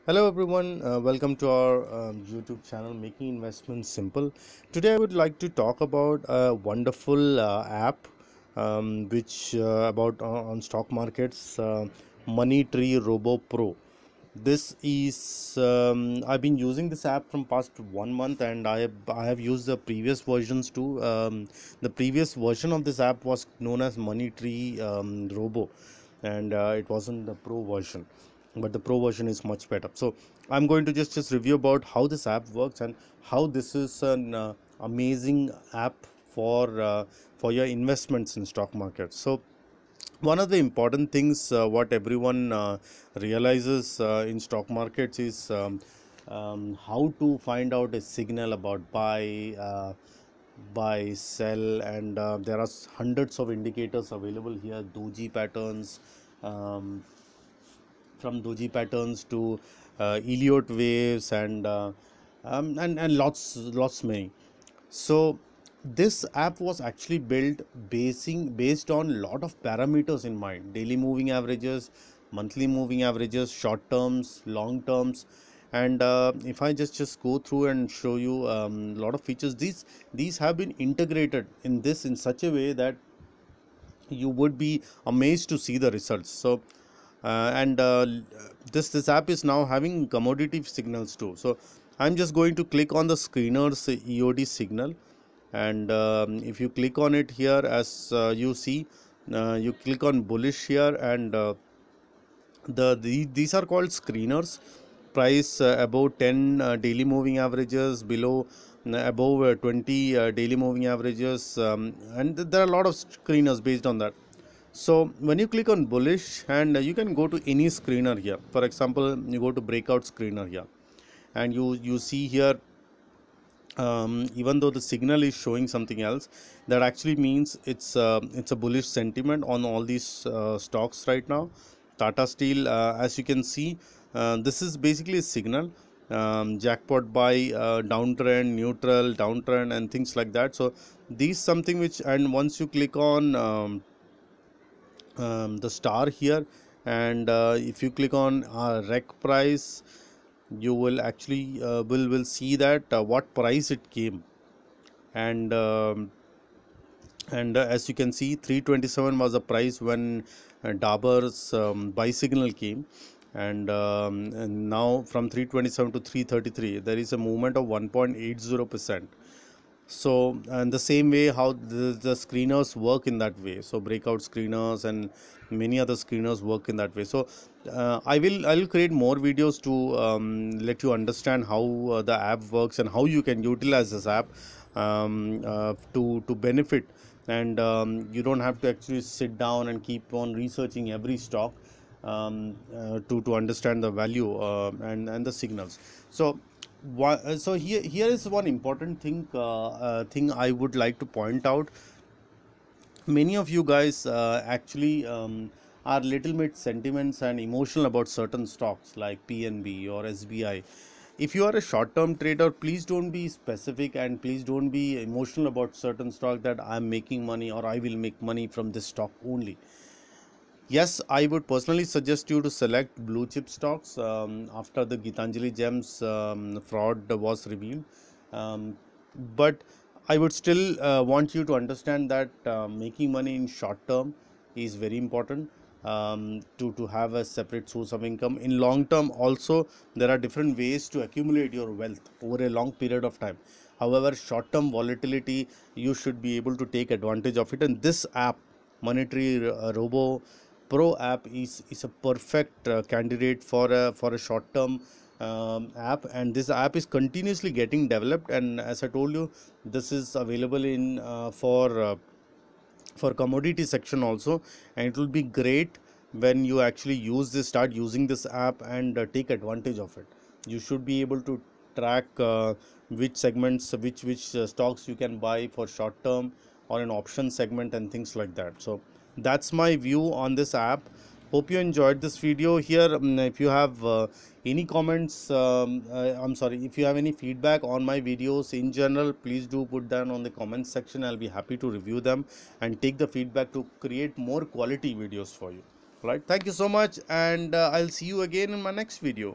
Hello everyone, welcome to our YouTube channel Making Investments Simple. Today I would like to talk about a wonderful app which about on stock markets, Money Tree Robo Pro. This is I've been using this app from past 1 month, and I have used the previous versions too. The previous version of this app was known as Money Tree Robo, and it wasn't the pro version, but the pro version is much better. So I'm going to just review about how this app works and how this is an amazing app for your investments in stock market. So one of the important things what everyone realizes in stock markets is how to find out a signal about buy, sell, and there are hundreds of indicators available here. Doji patterns, um, from doji patterns to Elliott waves, and lots many. So this app was actually built based on lot of parameters in mind: daily moving averages, monthly moving averages, short terms, long terms. And if I just go through and show you a lot of features, these have been integrated in such a way that you would be amazed to see the results. So and this app is now having commodity signals too. So I'm just going to click on the screener's EOD signal, and if you click on it here, as you see, you click on bullish here, and these are called screeners. Price above 10 daily moving averages, below above 20 daily moving averages, and there are a lot of screeners based on that. So when you click on bullish, and you can go to any screener here. For example, you go to breakout screener here, and you see here, even though the signal is showing something else, that actually means it's a bullish sentiment on all these stocks right now. Tata Steel, as you can see, this is basically a signal, jackpot buy, downtrend, neutral, downtrend, and things like that. So these something which, and once you click on the star here, and if you click on rec price, you will actually will see that what price it came. And as you can see, 327 was the price when Dabur's buy signal came, and now from 327 to 333 there is a movement of 1.80%. So, and the same way how the screeners work in that way. So breakout screeners and many other screeners work in that way. So I will create more videos to let you understand how the app works and how you can utilize this app to benefit. And you don't have to actually sit down and keep on researching every stock to understand the value and the signals. So so here is one important thing I would like to point out. Many of you guys actually are little bit sentiments and emotional about certain stocks like PNB or SBI. If you are a short-term trader, please don't be specific, and please don't be emotional about certain stock that I'm making money or I will make money from this stock only. Yes, I would personally suggest you to select blue chip stocks after the Gitanjali Gems fraud was revealed. Um, but I would still want you to understand that making money in short term is very important, to have a separate source of income. In long term, also, there are different ways to accumulate your wealth over a long period of time. However, short term volatility, you should be able to take advantage of it. And this app, Monetary Robo Pro app, is a perfect candidate for a short term app. And this app is continuously getting developed, and as I told you, this is available in for commodity section also. And it will be great when you actually start using this app and take advantage of it. You should be able to track which segments, which stocks you can buy for short term or an option segment and things like that. So that's my view on this app. Hope you enjoyed this video here. If you have any comments, I'm sorry, if you have any feedback on my videos in general, please do put that on the comments section. I'll be happy to review them and take the feedback to create more quality videos for you. All right, thank you so much, and I'll see you again in my next video.